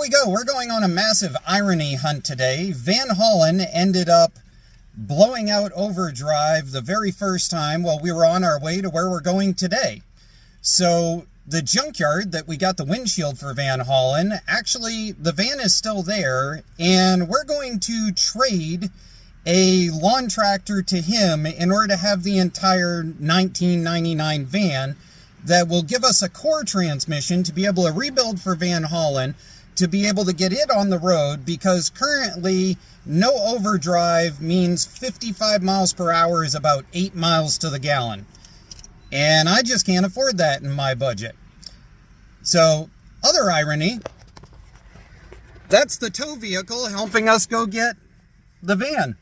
we go. We're going on a massive irony hunt today. Van-Haulen ended up blowing out overdrive the very first time while we were on our way to where we're going today. So the junkyard that we got the windshield for Van-Haulen, actually the van is still there, and we're going to trade a lawn tractor to him in order to have the entire 1999 van that will give us a core transmission to be able to rebuild for Van-Haulen, to be able to get it on the road, because currently no overdrive means 55 miles per hour is about 8 miles to the gallon. And I just can't afford that in my budget. So, other irony, that's the tow vehicle helping us go get the van.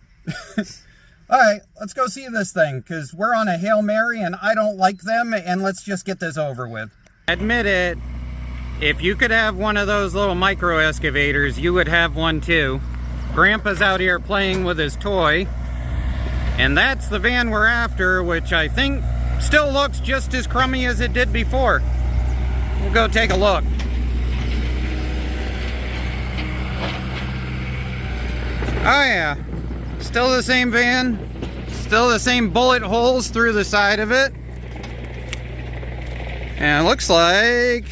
Alright, let's go see this thing, because we're on a Hail Mary and I don't like them, and let's just get this over with. Admit it, if you could have one of those little micro excavators, you would have one too. Grandpa's out here playing with his toy, and that's the van we're after, which I think still looks just as crummy as it did before. We'll go take a look. Oh yeah, still the same van, still the same bullet holes through the side of it, and it looks like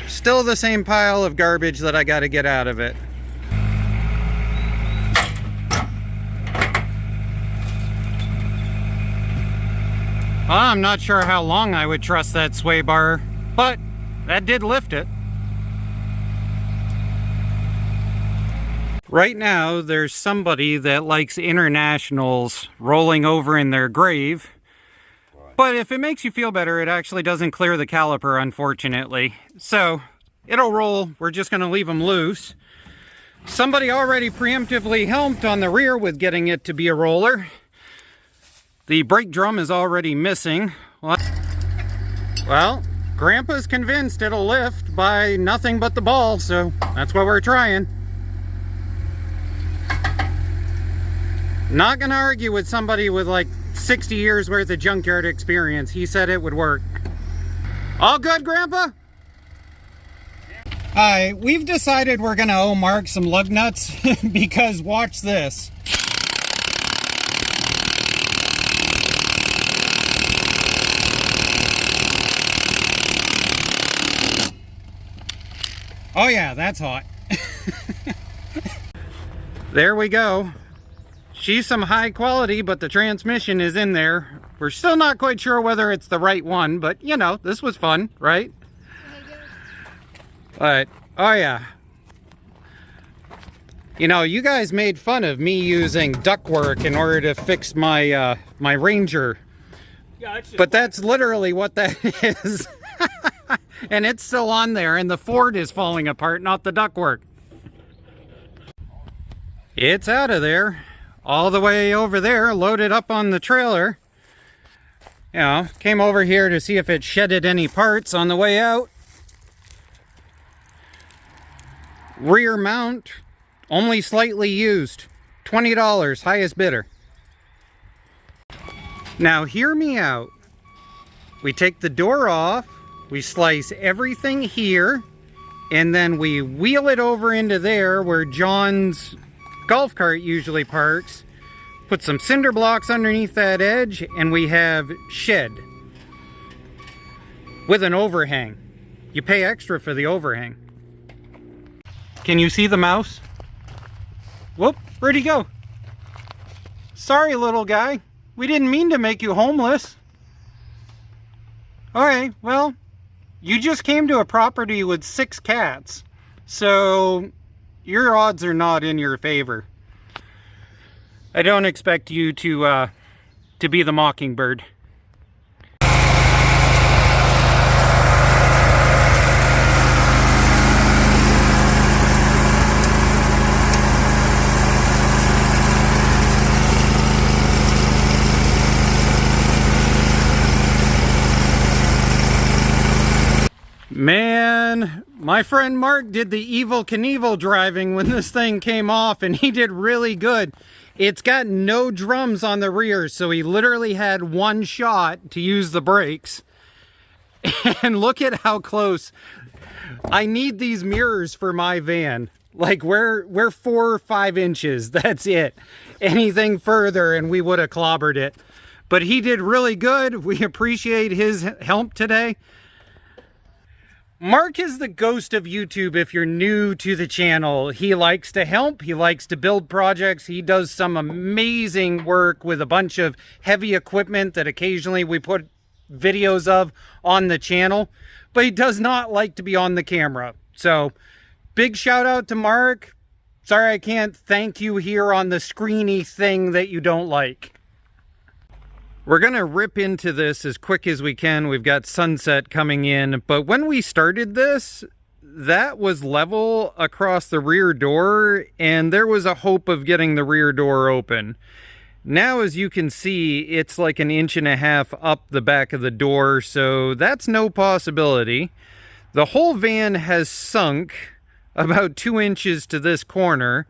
still the same pile of garbage that I got to get out of it. Well, I'm not sure how long I would trust that sway bar, but that did lift it. Right now, there's somebody that likes internationals rolling over in their grave. But if it makes you feel better, it actually doesn't clear the caliper, unfortunately. So, it'll roll. We're just going to leave them loose. Somebody already preemptively helped on the rear with getting it to be a roller. The brake drum is already missing. Well, Grandpa's convinced it'll lift by nothing but the ball, so that's what we're trying. Not gonna argue with somebody with like 60 years worth of junkyard experience. He said it would work. All good, Grandpa? Alright, we've decided we're gonna owe Mark some lug nuts because watch this. Oh yeah, that's hot. There we go. She's some high quality, but the transmission is in there. We're still not quite sure whether it's the right one, but you know, this was fun, right? But, oh yeah. You know, you guys made fun of me using ductwork in order to fix my my Ranger. Yeah, but that's literally what that is. And it's still on there, and the Ford is falling apart, not the ductwork. It's out of there. All the way over there, loaded up on the trailer. You know, came over here to see if it shedded any parts on the way out. Rear mount, only slightly used. $20, highest bidder. Now hear me out. We take the door off, we slice everything here, and then we wheel it over into there where John's golf cart usually parks, put some cinder blocks underneath that edge, and we have shed with an overhang. You pay extra for the overhang. Can you see the mouse? Whoop, where'd he go? Sorry, little guy. We didn't mean to make you homeless. Alright, well, you just came to a property with 6 cats, so your odds are not in your favor. I don't expect you to be the mockingbird. Man, my friend Mark did the Evel Knievel driving when this thing came off, and he did really good. It's got no drums on the rear, so he literally had one shot to use the brakes. And look at how close. I need these mirrors for my van. Like we're 4 or 5 inches. That's it. Anything further and we would have clobbered it. But he did really good. We appreciate his help today. Mark is the ghost of YouTube if you're new to the channel. He likes to help. He likes to build projects. He does some amazing work with a bunch of heavy equipment that occasionally we put videos of on the channel. But he does not like to be on the camera. So, big shout out to Mark. Sorry I can't thank you here on the screeny thing that you don't like. We're gonna rip into this as quick as we can. We've got sunset coming in, but when we started this, that was level across the rear door, and there was a hope of getting the rear door open. Now, as you can see, it's like 1.5 inches up the back of the door, so that's no possibility. The whole van has sunk about 2 inches to this corner.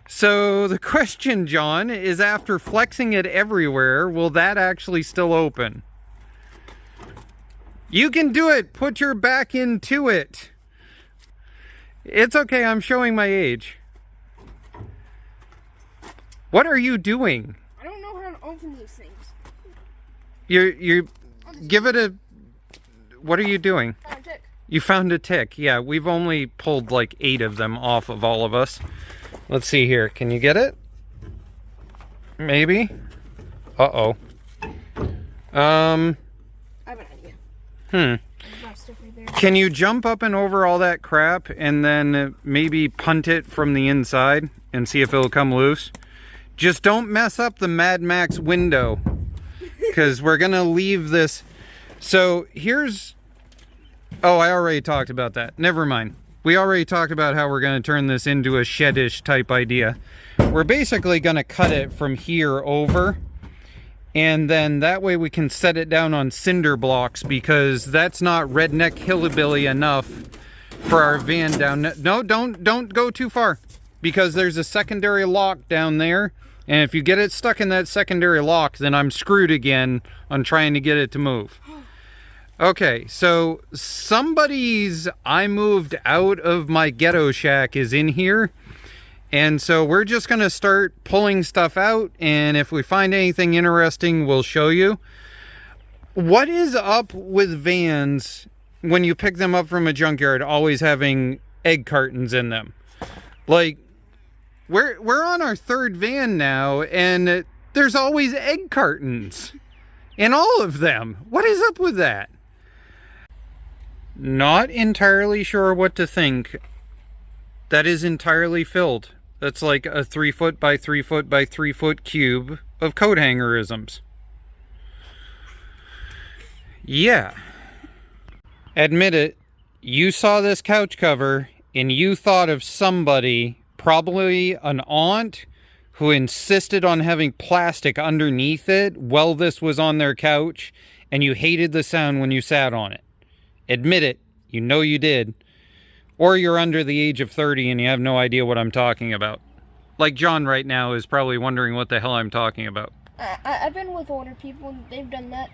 So the question, John, is after flexing it everywhere, will that actually still open? You can do it. Put your back into it. It's okay. I'm showing my age. What are you doing? I don't know how to open these things. You give it a... What are you doing? Found a tick. You found a tick. Yeah, we've only pulled like 8 of them off of all of us. Let's see here. Can you get it? Maybe. Uh-oh. I have an idea. Can you jump up and over all that crap and then maybe punt it from the inside and see if it'll come loose? Just don't mess up the Mad Max window, because we're gonna leave this. So here's... Oh, I already talked about that. Never mind. We already talked about how we're going to turn this into a shedish type idea. We're basically going to cut it from here over, and then that way we can set it down on cinder blocks, because that's not redneck hillbilly enough for our van down. No, don't go too far, because there's a secondary lock down there, and if you get it stuck in that secondary lock, then I'm screwed again on trying to get it to move. Okay, so somebody's I moved out of my ghetto shack is in here. And so we're just going to start pulling stuff out. And if we find anything interesting, we'll show you. What is up with vans when you pick them up from a junkyard always having egg cartons in them? Like, we're on our 3rd van now, and there's always egg cartons in all of them. What is up with that? Not entirely sure what to think. That is entirely filled. That's like a 3 foot by 3 foot by 3 foot cube of coat hangerisms. Yeah. Admit it, you saw this couch cover and you thought of somebody, probably an aunt, who insisted on having plastic underneath it while this was on their couch, and you hated the sound when you sat on it. Admit it, you know you did. Or you're under the age of 30 and you have no idea what I'm talking about. Like John right now is probably wondering what the hell I'm talking about. I've been with older people and they've done that.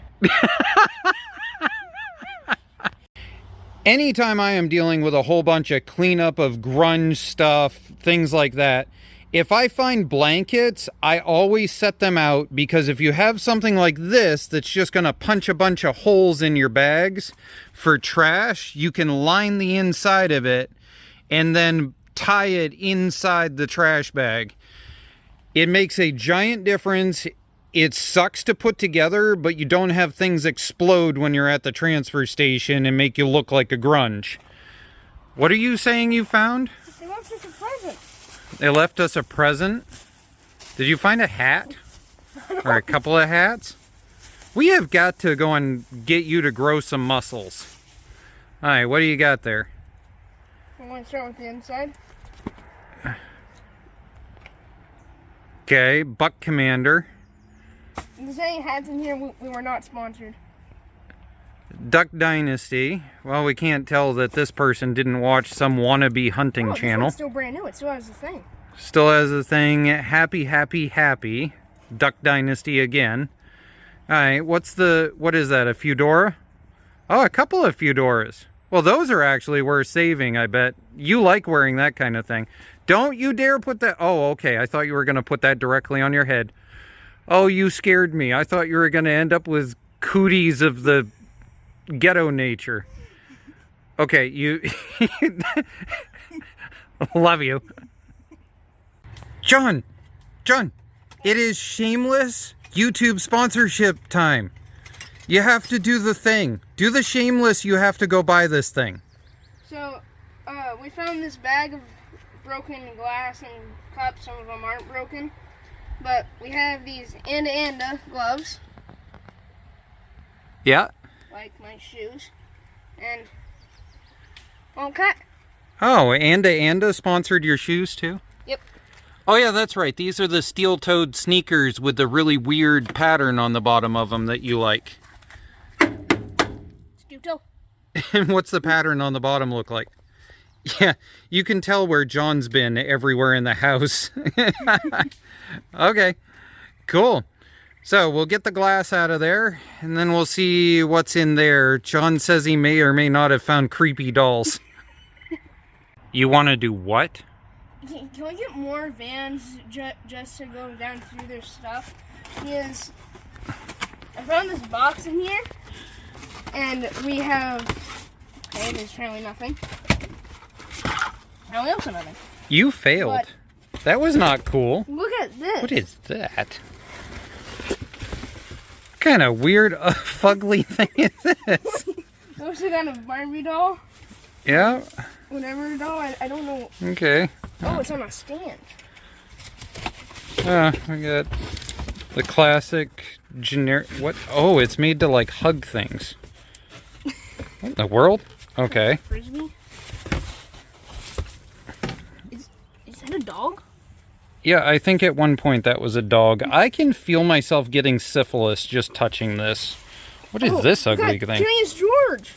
Anytime I am dealing with a whole bunch of cleanup of grunge stuff, things like that, if I find blankets, I always set them out, because if you have something like this that's just going to punch a bunch of holes in your bags for trash, you can line the inside of it and then tie it inside the trash bag. It makes a giant difference. It sucks to put together, but you don't have things explode when you're at the transfer station and make you look like a grunge. What are you saying you found? They left us a present. They left us a present? Did you find a hat? Or a couple of hats? We have got to go and get you to grow some muscles. Alright, what do you got there? I want to start with the inside. Okay, Buck Commander. If there's any hats in here, we were not sponsored. Duck Dynasty. Well, we can't tell that this person didn't watch some wannabe hunting channel. It's still brand new. It still has the thing. Still has the thing. Happy, happy, happy. Duck Dynasty again. Alright, what is that? A Fedora? Oh, a couple of Fedoras. Well, those are actually worth saving, I bet. You like wearing that kind of thing. Don't you dare put that... Oh, okay. I thought you were going to put that directly on your head. Oh, you scared me. I thought you were going to end up with cooties of the ghetto nature. Okay, you... Love you. John! John! It is shameless YouTube sponsorship time. You have to do the thing. Do the shameless, you have to go buy this thing. So, we found this bag of broken glass and cups. Some of them aren't broken. But we have these anda gloves. Yeah. Like my shoes. And, okay. Oh, anda sponsored your shoes too? Yep. Oh yeah, that's right. These are the steel-toed sneakers with the really weird pattern on the bottom of them that you like. Steel-toe. And what's the pattern on the bottom look like? Yeah, you can tell where John's been everywhere in the house. Okay, cool. So we'll get the glass out of there, and then we'll see what's in there. John says he may or may not have found creepy dolls. You want to do what? Can we get more vans just to go down through their stuff? Because I found this box in here, and we have... Okay, there's apparently nothing. Apparently also nothing. You failed. But that was not cool. look at this. What is that? What kind of weird, fugly thing is this? Looks like kind of Barbie doll. Yeah. Whatever doll, I don't know. Okay. Oh, it's on a stand. We got the classic generic... What? Oh, it's made to, like, hug things. What in the world? Okay. Frisbee? Is that a dog? Yeah, I think at one point that was a dog. I can feel myself getting syphilis just touching this. What is this ugly thing? Curious George!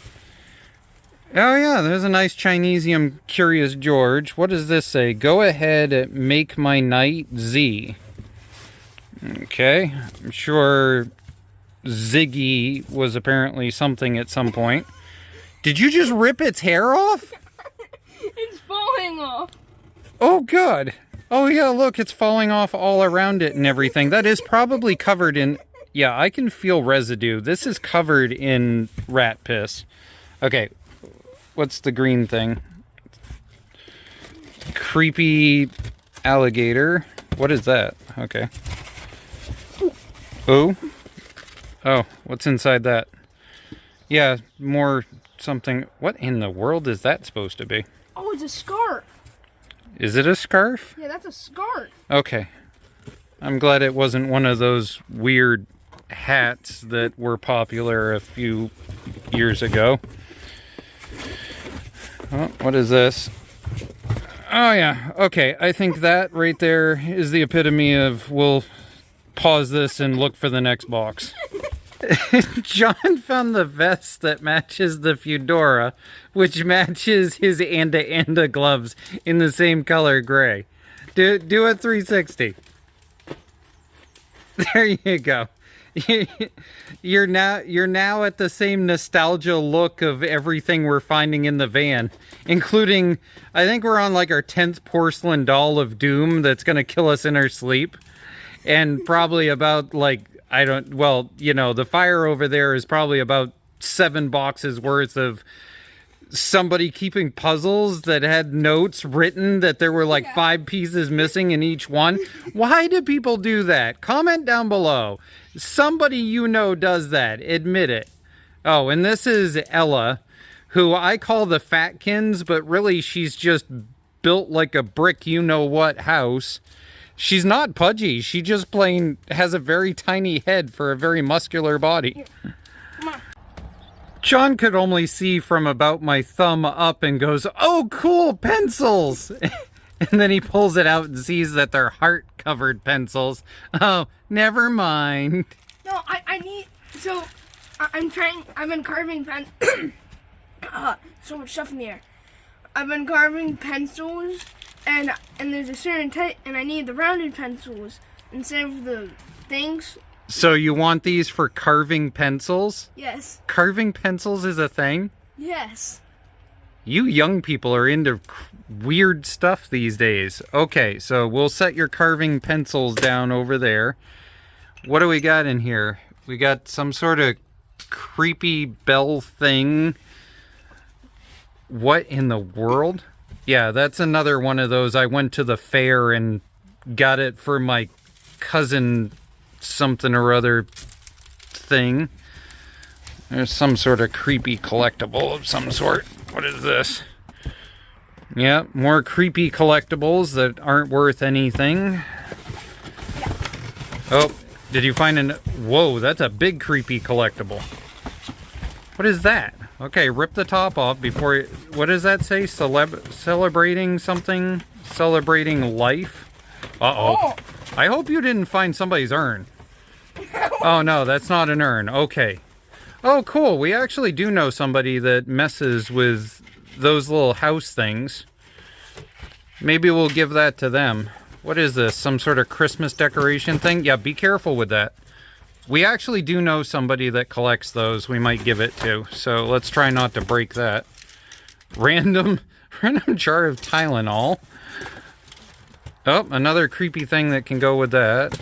Oh yeah, there's a nice Chinesium Curious George. What does this say? Go ahead, make my night Z. Okay, I'm sure Ziggy was apparently something at some point. Did you just rip its hair off? It's falling off. Oh god. Oh yeah, look, it's falling off all around it and everything. That is probably covered in... Yeah, I can feel residue. This is covered in rat piss. Okay. What's the green thing? Creepy alligator. What is that? Okay. Oh? Oh, what's inside that? Yeah, more something. What in the world is that supposed to be? Oh, it's a scarf. Is it a scarf? Yeah, that's a scarf. Okay. I'm glad it wasn't one of those weird hats that were popular a few years ago. Oh, what is this? Oh yeah, okay. I think that right there is the epitome of we'll pause this and look for the next box. John found the vest that matches the fedora, which matches his anda gloves in the same color gray. Do a 360. There you go. You're now at the same nostalgia look of everything we're finding in the van, including, I think we're on like our 10th porcelain doll of doom that's gonna kill us in our sleep, and probably about like, the fire over there is probably about 7 boxes worth of somebody keeping puzzles that had notes written that there were like 5 pieces missing in each one. Why do people do that? Comment down below. Somebody you know does that. Admit it. Oh, and this is Ella, who I call the Fatkins, but really she's just built like a brick you-know-what house. She's not pudgy. She just plain has a very tiny head for a very muscular body. Come on. John could only see from about my thumb up and goes, "Oh, cool, pencils!" And then he pulls it out and sees that they're heart-covered pencils. Oh, never mind. No, I need... So, I've been carving so much stuff in the air. I've been carving pencils, and there's a certain type, and I need the rounded pencils instead of the things. So you want these for carving pencils? Yes. Carving pencils is a thing? Yes. You young people are into weird stuff these days. Okay, so we'll set your carving pencils down over there. What do we got in here? We got some sort of creepy bell thing. What in the world? Yeah, that's another one of those. I went to the fair and got it for my cousin something or other thing. There's some sort of creepy collectible of some sort. What is this? Yeah, more creepy collectibles that aren't worth anything. Oh, did you find an... Whoa, that's a big creepy collectible. What is that? Okay, rip the top off before... What does that say? Celebrating something? Celebrating life? Uh-oh. Oh. I hope you didn't find somebody's urn. Oh, no, that's not an urn. Okay. Oh, cool. We actually do know somebody that messes with those little house things. Maybe we'll give that to them. What is this? Some sort of Christmas decoration thing? Yeah, be careful with that. We actually do know somebody that collects those we might give it to. So let's try not to break that. Random jar of Tylenol. Oh, another creepy thing that can go with that.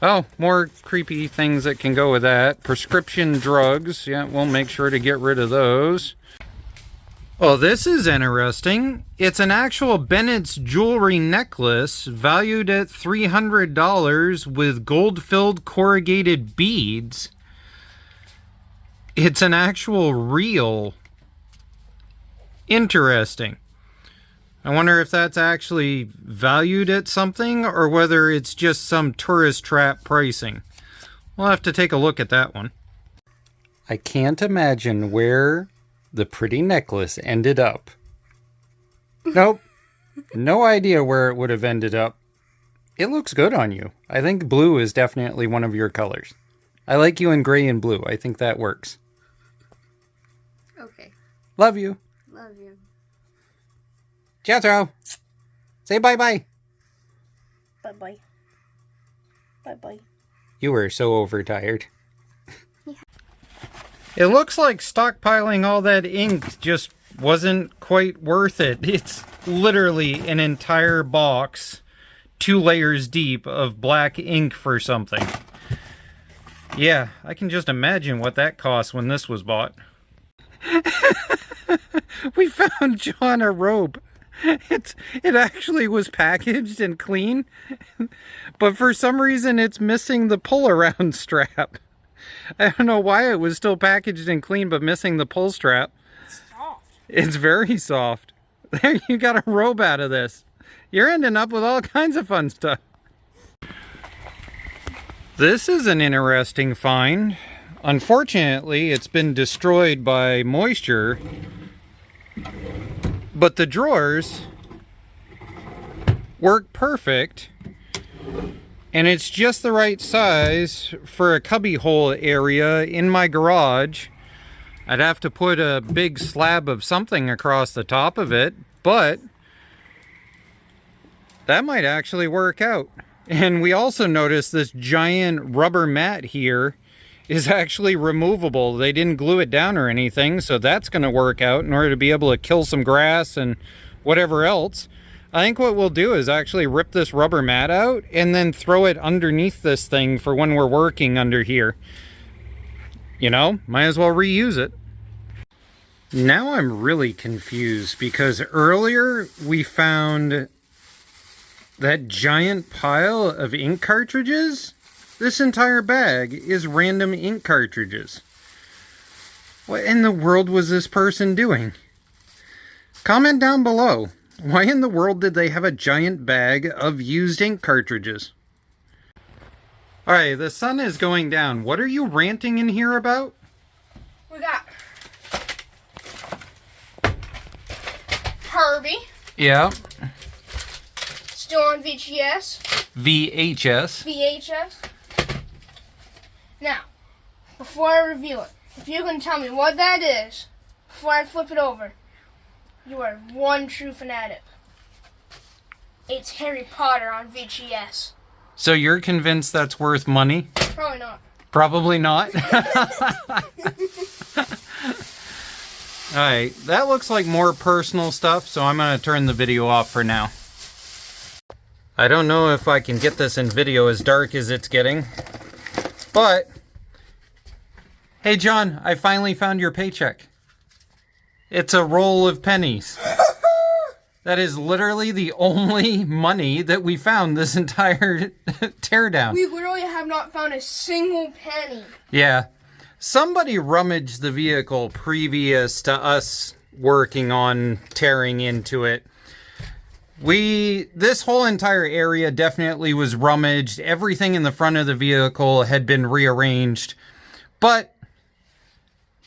Oh, more creepy things that can go with that. Prescription drugs. Yeah, we'll make sure to get rid of those. Oh, this is interesting. It's an actual Bennett's jewelry necklace valued at $300 with gold-filled corrugated beads. It's an actual real. Interesting. I wonder if that's actually valued at something or whether it's just some tourist trap pricing. We'll have to take a look at that one. I can't imagine where the pretty necklace ended up. Nope. No idea where it would have ended up. It looks good on you. I think blue is definitely one of your colors. I like you in gray and blue. I think that works. Okay. Love you. Love you. Ciao. Say bye-bye. Bye-bye. Bye-bye. You were so overtired. Yeah. It looks like stockpiling all that ink just wasn't quite worth it. It's literally an entire box, 2 layers deep, of black ink for something. Yeah, I can just imagine what that cost when this was bought. We found John a robe. It actually was packaged and clean, but for some reason it's missing the pull-around strap. I don't know why it was still packaged and clean, but missing the pull strap. It's soft. It's very soft. There, you got a robe out of this. You're ending up with all kinds of fun stuff. This is an interesting find. Unfortunately, it's been destroyed by moisture. But the drawers work perfect, and it's just the right size for a cubby hole area in my garage. I'd have to put a big slab of something across the top of it, but that might actually work out. And we also noticed this giant rubber mat here is actually removable. They didn't glue it down or anything, so that's going to work out in order to be able to kill some grass and whatever else. I think what we'll do is actually rip this rubber mat out and then throw it underneath this thing for when we're working under here. You know, might as well reuse it. Now I'm really confused because earlier we found that giant pile of ink cartridges. This entire bag is random ink cartridges. What in the world was this person doing? Comment down below. Why in the world did they have a giant bag of used ink cartridges? Alright, the sun is going down. What are you ranting in here about? We got Herbie. Yeah. Still on VHS. VHS. Now, before I reveal it, if you can tell me what that is, before I flip it over, you are one true fanatic. It's Harry Potter on VHS. So you're convinced that's worth money? Probably not. Probably not? Alright, that looks like more personal stuff, so I'm going to turn the video off for now. I don't know if I can get this in video as dark as it's getting, but... Hey John, I finally found your paycheck. It's a roll of pennies. That is literally the only money that we found this entire teardown. We literally have not found a single penny. Yeah. Somebody rummaged the vehicle previous to us working on tearing into it. This whole entire area definitely was rummaged. Everything in the front of the vehicle had been rearranged. But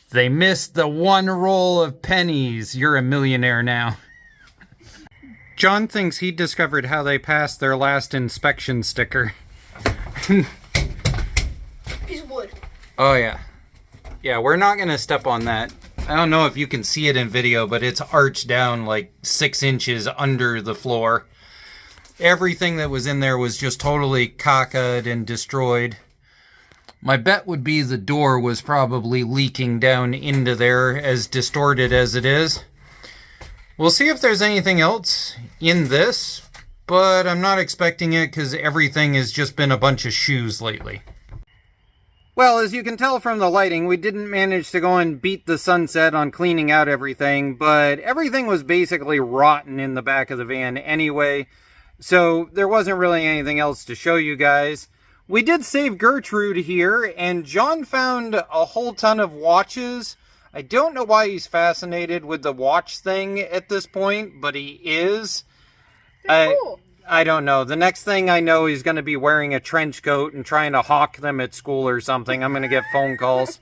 they missed the one roll of pennies. You're a millionaire now. John thinks he discovered how they passed their last inspection sticker. Piece of wood. Oh, yeah. Yeah, we're not going to step on that. I don't know if you can see it in video, but it's arched down like 6 inches under the floor. Everything that was in there was just totally cockeyed and destroyed. My bet would be the door was probably leaking down into there, as distorted as it is. We'll see if there's anything else in this, but I'm not expecting it because everything has just been a bunch of shoes lately. Well, as you can tell from the lighting, we didn't manage to go and beat the sunset on cleaning out everything, but everything was basically rotten in the back of the van anyway, so there wasn't really anything else to show you guys. We did save Gertrude here, and John found a whole ton of watches. I don't know why he's fascinated with the watch thing at this point, but he is. Cool. I don't know. The next thing I know, he's going to be wearing a trench coat and trying to hawk them at school or something. I'm going to get phone calls.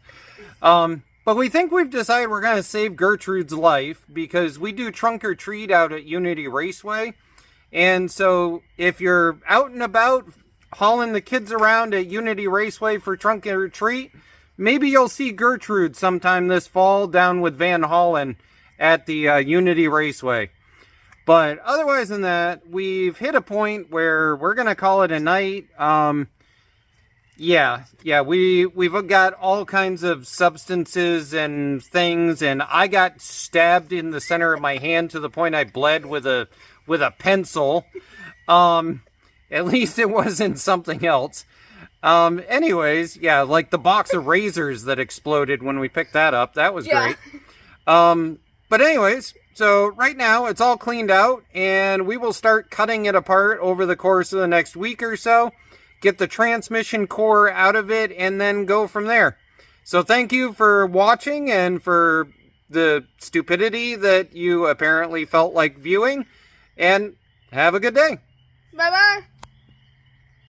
But we think we've decided we're going to save Gertrude's life because we do trunk or treat out at Unity Raceway. And so if you're out and about hauling the kids around at Unity Raceway for trunk or treat, maybe you'll see Gertrude sometime this fall down with Van-Haulen at the Unity Raceway. But otherwise than that, we've hit a point where we're going to call it a night. We've got all kinds of substances and things, and I got stabbed in the center of my hand to the point I bled with a pencil. At least it wasn't something else. Anyways, yeah, like the box of razors that exploded when we picked that up. That was great. But anyways, so right now it's all cleaned out and we will start cutting it apart over the course of the next week or so. Get the transmission core out of it and then go from there. So thank you for watching and for the stupidity that you apparently felt like viewing. And have a good day. Bye-bye.